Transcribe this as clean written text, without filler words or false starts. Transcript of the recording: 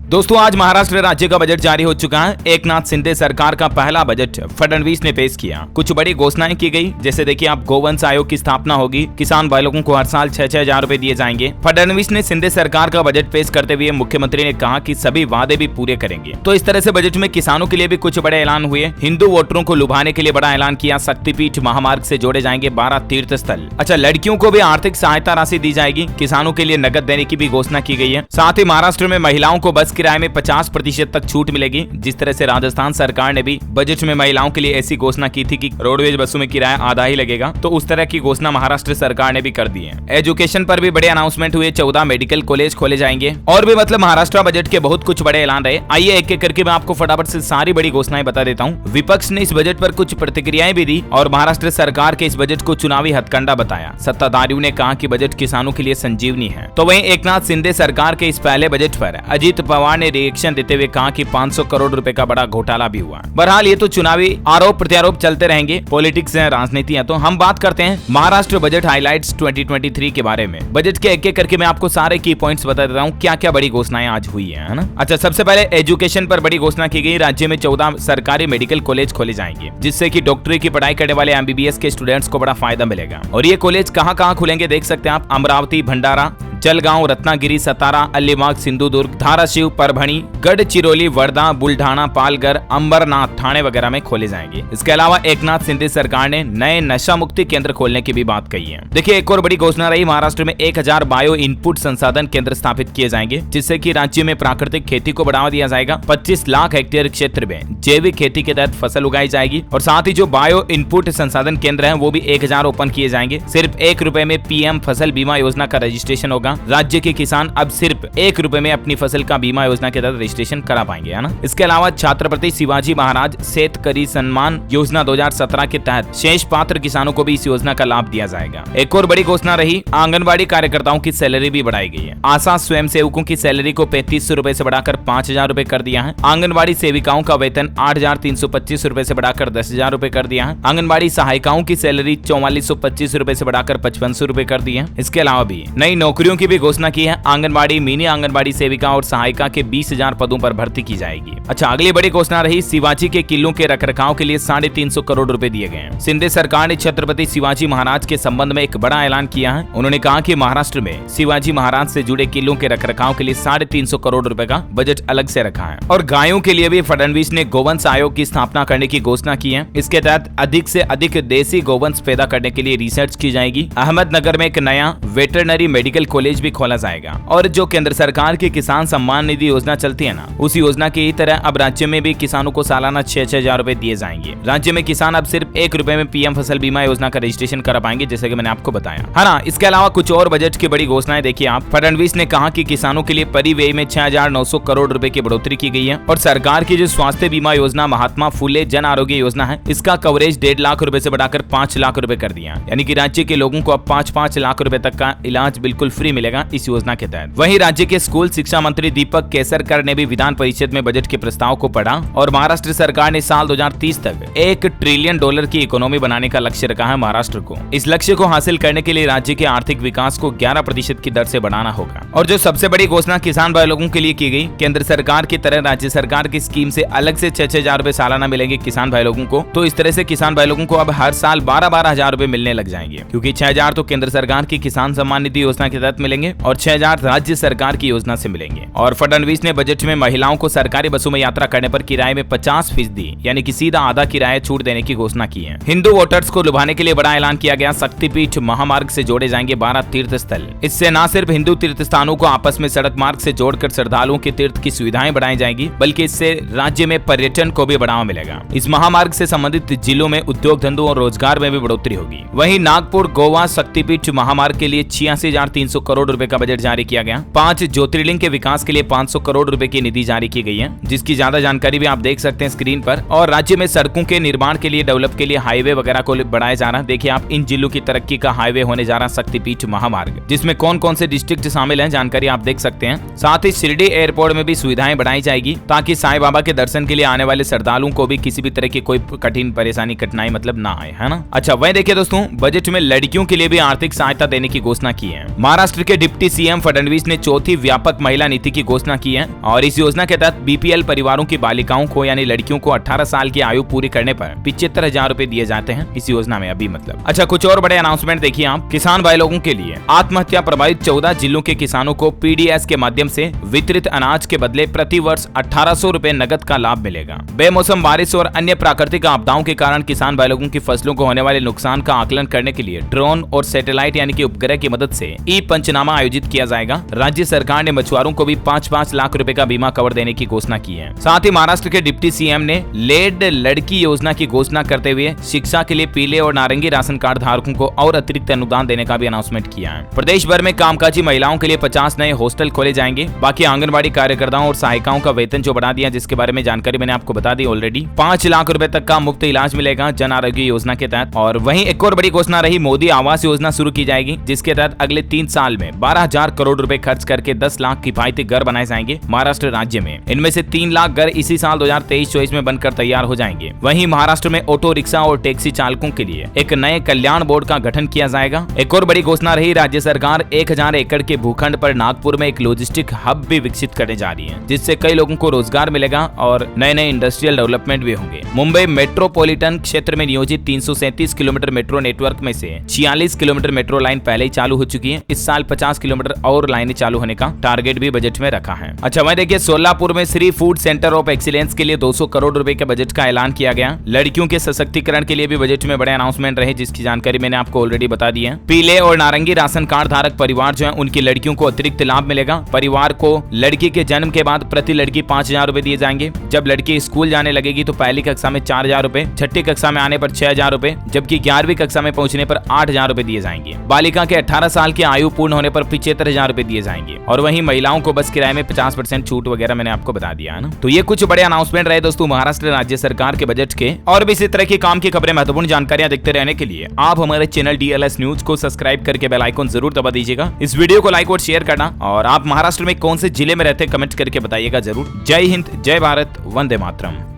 दोस्तों आज महाराष्ट्र राज्य का बजट जारी हो चुका है। एकनाथ शिंदे सरकार का पहला बजट फडणवीस ने पेश किया। कुछ बड़ी घोषणाएं की गई, जैसे देखिए आप गोवंश आयोग की स्थापना होगी, किसान भाई लोगों को हर साल 6-6 हजार रुपए दिए जाएंगे। फडणवीस ने शिंदे सरकार का बजट पेश करते हुए मुख्यमंत्री ने कहा कि सभी वादे भी पूरे करेंगे। तो इस तरह से बजट में किसानों के लिए भी कुछ बड़े ऐलान हुए। हिंदू वोटरों को लुभाने के लिए बड़ा ऐलान किया। शक्तिपीठ महामार्ग से जोड़े जाएंगे 12 तीर्थ स्थल। अच्छा, लड़कियों को भी आर्थिक सहायता राशि दी जाएगी। किसानों के लिए नकद देने की भी घोषणा की गई है। साथ ही महाराष्ट्र में महिलाओं को बस किराए में 50% तक छूट मिलेगी। जिस तरह से राजस्थान सरकार ने भी बजट में महिलाओं के लिए ऐसी घोषणा की थी कि रोडवेज बसों में किराया आधा ही लगेगा, तो उस तरह की घोषणा महाराष्ट्र सरकार ने भी कर दी है। एजुकेशन पर भी बड़े अनाउंसमेंट हुए। 14 मेडिकल कॉलेज खोले जाएंगे और भी मतलब महाराष्ट्र बजट के बहुत कुछ बड़े ऐलान रहे। आइए एक एक करके मैं आपको फटाफट से सारी बड़ी घोषणाएं बता देता हूँ। विपक्ष ने इस बजट पर कुछ प्रतिक्रियाएं भी दी और महाराष्ट्र सरकार के इस बजट को चुनावी हथकंडा बताया। सत्ताधारियों ने कहा कि बजट किसानों के लिए संजीवनी है। तो वहीं एकनाथ शिंदे सरकार के इस पहले बजट पर अजित पवार ने रिएक्शन देते हुए कहा कि 500 करोड़ रुपए का बड़ा घोटाला भी हुआ। बहरहाल ये तो चुनावी आरोप प्रत्यारोप चलते रहेंगे, पॉलिटिक्स है, राजनीति है। तो हम बात करते हैं महाराष्ट्र बजट हाइलाइट्स 2023 के बारे में। बजट के एक एक करके मैं आपको सारे की पॉइंट्स बता देता हूँ, क्या क्या बड़ी घोषणाएं आज हुई है ना। अच्छा, सबसे पहले एजुकेशन पर बड़ी घोषणा की गई। राज्य में 14 सरकारी मेडिकल कॉलेज खोले जाएंगे, जिससे कि डॉक्टरी की पढ़ाई करने वाले MBBS के स्टूडेंट्स को बड़ा फायदा मिलेगा। और ये कॉलेज कहाँ खुलेंगे देख सकते हैं आप। अमरावती, भंडारा, जलगांव, रत्नागिरी, सतारा, अलीबाग, सिंधुदुर्ग, धाराशिव, परभणी, गढ़चिरौली, वर्धा, बुल्ढाना, पालघर, अंबरनाथ, ठाणे वगैरह में खोले जाएंगे। इसके अलावा एकनाथ शिंदे सरकार ने नए नशा मुक्ति केंद्र खोलने की भी बात कही है। देखिए एक और बड़ी घोषणा रही। महाराष्ट्र में 1000 बायो इनपुट संसाधन केंद्र स्थापित किए जाएंगे, जिससे कि राज्य में प्राकृतिक खेती को बढ़ावा दिया जाएगा। 25 लाख हेक्टेयर क्षेत्र में जैविक खेती के तहत फसल उगाई जाएगी। और साथ ही जो बायो इनपुट संसाधन केंद्र है वो भी 1000 ओपन किए जाएंगे। सिर्फ 1 रुपए में PM फसल बीमा योजना का रजिस्ट्रेशन होगा। राज्य के किसान अब सिर्फ 1 रुपए में अपनी फसल का बीमा योजना के तहत रजिस्ट्रेशन करा पाएंगे, है ना। इसके अलावा छत्रपति शिवाजी महाराज शेतकरी सम्मान योजना 2017 के तहत शेष पात्र किसानों को भी इस योजना का लाभ दिया जाएगा। एक और बड़ी घोषणा रही, आंगनबाड़ी कार्यकर्ताओं की सैलरी भी बढ़ाई गई है। आशा स्वयं सेवकों की सैलरी को 3500 रुपए से बढ़ाकर 5000 रुपए कर दिया है। आंगनबाड़ी सेविकाओं का वेतन 8325 रुपए से बढ़ाकर 10,000 रुपए कर दिया है। आंगनबाड़ी सहायिकाओं की सैलरी 4425 रुपए से बढ़ाकर 5500 रुपए कर दी है। इसके अलावा भी नई नौकरियों की भी घोषणा की है। आंगनबाड़ी, मिनी आंगनबाड़ी सेविका और सहायिका के 20,000 पदों पर भर्ती की जाएगी। अच्छा, अगली बड़ी घोषणा रही, शिवाजी के किलों के रखरखाव के लिए 350 करोड़ रुपए दिए गए हैं। शिंदे सरकार ने छत्रपति शिवाजी महाराज के संबंध में एक बड़ा ऐलान किया है। उन्होंने कहा कि महाराष्ट्र में शिवाजी महाराज से जुड़े किलों के रखरखाव के लिए 350 करोड़ रुपए का बजट अलग से रखा है। और गायों के लिए भी फडणवीस ने गोवंश आयोग की स्थापना करने की घोषणा की है। इसके तहत अधिक से अधिक देसी गोवंश पैदा करने के लिए रिसर्च की जाएगी। अहमदनगर में एक नया वेटरनरी मेडिकल कॉलेज भी खोला जाएगा। और जो केंद्र सरकार की किसान सम्मान निधि योजना चलती है ना, उस योजना की तरह अब राज्य में भी किसानों को सालाना 6-6 हजार रुपए दिए जाएंगे। राज्य में किसान अब सिर्फ 1 रुपए में PM फसल बीमा योजना का रजिस्ट्रेशन करा पाएंगे, जैसे कि मैंने आपको बताया, है ना। इसके अलावा कुछ और बजट की बड़ी घोषणाएं देखिए आप। फडणवीस ने कहा कि किसानों के लिए परिव्यय में 6900 करोड़ रुपए की बढ़ोतरी की गई है। और सरकार की जो स्वास्थ्य बीमा योजना महात्मा फुले जन आरोग्य योजना है, इसका कवरेज 1.5 लाख रुपए से बढ़ाकर 5 लाख रुपए कर दिया। यानी कि राज्य के लोगों को अब 5-5 लाख रुपए तक का इलाज बिल्कुल फ्री मिलेगा इस योजना के तहत। वहीं राज्य के स्कूल शिक्षा मंत्री दीपक केसरकर ने भी विधान परिषद में बजट के प्रस्ताव को पढ़ा। और महाराष्ट्र सरकार ने साल 2030 तक $1 ट्रिलियन की इकोनॉमी बनाने का लक्ष्य रखा है महाराष्ट्र को। इस लक्ष्य को हासिल करने के लिए राज्य के आर्थिक विकास को 11% की दर से बढ़ाना होगा। और जो सबसे बड़ी घोषणा किसान भाई लोगों के लिए की गई, केंद्र सरकार की तरह राज्य सरकार की स्कीम से अलग से 6-6 हजार रुपए सालाना मिलेंगे किसान भाई लोगों को। तो इस तरह से किसान भाई लोगों को अब हर साल 12-12 हजार रुपए मिलने लग जाएंगे, क्योंकि 6 हजार तो केंद्र सरकार की किसान सम्मान निधि योजना के तहत मिलेंगे और 6 हजार राज्य सरकार की योजना से मिलेंगे। और फडणवीस ने बजट में महिलाओं को सरकारी बसों में यात्रा करने पर किराए में 50% यानी कि सीधा आधा किराया छूट देने की घोषणा की है। हिंदू वोटर्स को लुभाने के लिए बड़ा ऐलान किया गया। शक्तिपीठ महामार्ग से जोड़े जाएंगे 12 तीर्थ स्थल। इससे न सिर्फ हिंदू तीर्थ स्थानों को आपस में सड़क मार्ग से जोड़कर श्रद्धालुओं के तीर्थ की सुविधाएं बढ़ाई जाएंगी, बल्कि इससे राज्य में पर्यटन को भी बढ़ावा मिलेगा। इस महामार्ग से संबंधित जिलों में उद्योग धंधों और रोजगार में भी बढ़ोतरी होगी। वहीं नागपुर गोवा शक्तिपीठ महामार्ग के लिए 86,300 करोड़ रुपए का बजट जारी किया गया। 5 ज्योतिर्लिंग के विकास के लिए 500 करोड़ रुपए की निधि जारी की गई है, जिसकी ज्यादा जानकारी भी आप देख सकते हैं स्क्रीन पर। और राज्य में सड़कों के निर्माण के लिए, डेवलप के लिए हाईवे वगैरह को बढ़ाया जा रहा है। देखिए आप, इन जिलों की तरक्की का हाईवे होने जा रहा शक्तिपीठ महामार्ग, जिसमें कौन कौन से डिस्ट्रिक्ट शामिल हैं जानकारी आप देख सकते हैं। साथ ही शिरडी एयरपोर्ट में भी सुविधाएं बढ़ाई जाएगी, ताकि साईं बाबा के दर्शन के लिए आने वाले श्रद्धालुओं को भी किसी भी तरह की कोई कठिन परेशानी कठिनाई मतलब ना आए, है ना। अच्छा, वही देखिए दोस्तों, बजट में लड़कियों के लिए भी आर्थिक सहायता देने की घोषणा की है। महाराष्ट्र के डिप्टी सीएम फडणवीस ने चौथी व्यापक महिला नीति की घोषणा की है और इस योजना के तहत बीपीएल परिवारों की बालिकाओं को यानी लड़कियों को 18 साल की आयु पूरी करने पर 75,000 रुपए दिए जाते हैं इस योजना में अभी मतलब। अच्छा, कुछ और बड़े अनाउंसमेंट देखिए आप। किसान भाई लोगों के लिए आत्महत्या प्रभावित 14 जिलों के किसानों को पीडीएस के माध्यम से वितरित अनाज के बदले प्रति वर्ष 1800 रुपए नकद का लाभ मिलेगा। बेमौसम बारिश और अन्य प्राकृतिक आपदाओं के कारण किसान भाई लोगों की फसलों को होने वाले नुकसान का आकलन करने के लिए ड्रोन और सैटेलाइट यानी कि उपग्रह की मदद से ई पंचनामा आयोजित किया जाएगा। राज्य सरकार ने मछुआरों को भी 5-5 लाख रुपए का बीमा कवर देने की घोषणा की है। साथ ही महाराष्ट्र के डिप्टी सीएम ने लेड लड़की योजना की घोषणा करते हुए शिक्षा के लिए पीले और नारंगी राशन कार्ड धारकों को और अतिरिक्त अनुदान देने का भी अनाउंसमेंट किया है। प्रदेश भर में कामकाजी महिलाओं के लिए 50 नए हॉस्टल खोले जाएंगे। बाकी आंगनबाड़ी कार्यकर्ताओं और सहायिकाओं का वेतन जो बढ़ा दिया, जिसके बारे में जानकारी मैंने आपको बता दी ऑलरेडी। 5 लाख रुपए तक का मुफ्त इलाज मिलेगा जन आरोग्य योजना के तहत। और वहीं एक और बड़ी घोषणा रही, मोदी आवास योजना शुरू की जाएगी, जिसके तहत अगले 3 साल में 12,000 करोड़ रुपए खर्च करके 10 लाख किफायती घर बनाए जाएंगे महाराष्ट्र राज्य में। इनमें से 3 लाख घर इसी साल 2023-24 में बनकर तैयार हो जाएंगे। वहीं महाराष्ट्र में ऑटो रिक्शा और टैक्सी चालकों के लिए एक नए कल्याण बोर्ड का गठन किया जाएगा। एक और बड़ी घोषणा रही, राज्य सरकार 1000 एकड़ के भूखंड पर नागपुर में एक लॉजिस्टिक हब भी विकसित करने जा रही है, जिससे कई लोगों को रोजगार मिलेगा और नए नए इंडस्ट्रियल डेवलपमेंट भी होंगे। मुंबई मेट्रोपॉलिटन क्षेत्र में नियोजित 337 किलोमीटर मेट्रो नेटवर्क में से 46 किलोमीटर मेट्रो लाइन पहले ही चालू हो चुकी है। इस साल 50 किलोमीटर और लाइनें चालू होने का टारगेट भी बजट में रखा है। अच्छा, वहीं देखिए सोलापुर में Shri food centre of excellence के लिए 200 करोड़ रुपए के बजट का ऐलान किया गया। लड़कियों के सशक्तिकरण के लिए भी बजट में बड़े अनाउंसमेंट रहे, जिसकी जानकारी मैंने आपको ऑलरेडी बता दी है। पीले और नारंगी राशन कार्ड धारक परिवार जो है उनकी लड़कियों को अतिरिक्त लाभ मिलेगा। परिवार को लड़की के जन्म के बाद प्रति लड़की 5,000 रुपए दिए जाएंगे। जब लड़की स्कूल जाने लगेगी तो पहली कक्षा में 4,000 रुपए, छठी कक्षा में आने पर 6,000 रुपए, जबकि 11वीं कक्षा में पहुंचने पर 8,000 रुपए दिए जाएंगे। बालिका के 18 साल की आयु पूर्ण होने पर 75,000 रुपए दिए जाएंगे। और वहीं महिलाओं को बस किराए में 50% छूट वगैरह मैंने आपको बता दिया है ना। तो ये कुछ बड़े अनाउंसमेंट रहे दोस्तों महाराष्ट्र राज्य सरकार के बजट के। और भी इसी तरह की काम की खबरें, महत्वपूर्ण जानकारियां देखते रहने के लिए आप हमारे चैनल DLS न्यूज को सब्सक्राइब करके बेल आइकन जरूर दबा दीजिएगा। इस वीडियो को लाइक और शेयर करना, और आप महाराष्ट्र में कौन से जिले में रहते कमेंट करके बताइएगा जरूर। जय हिंद, जय भारत, वंदे मातरम।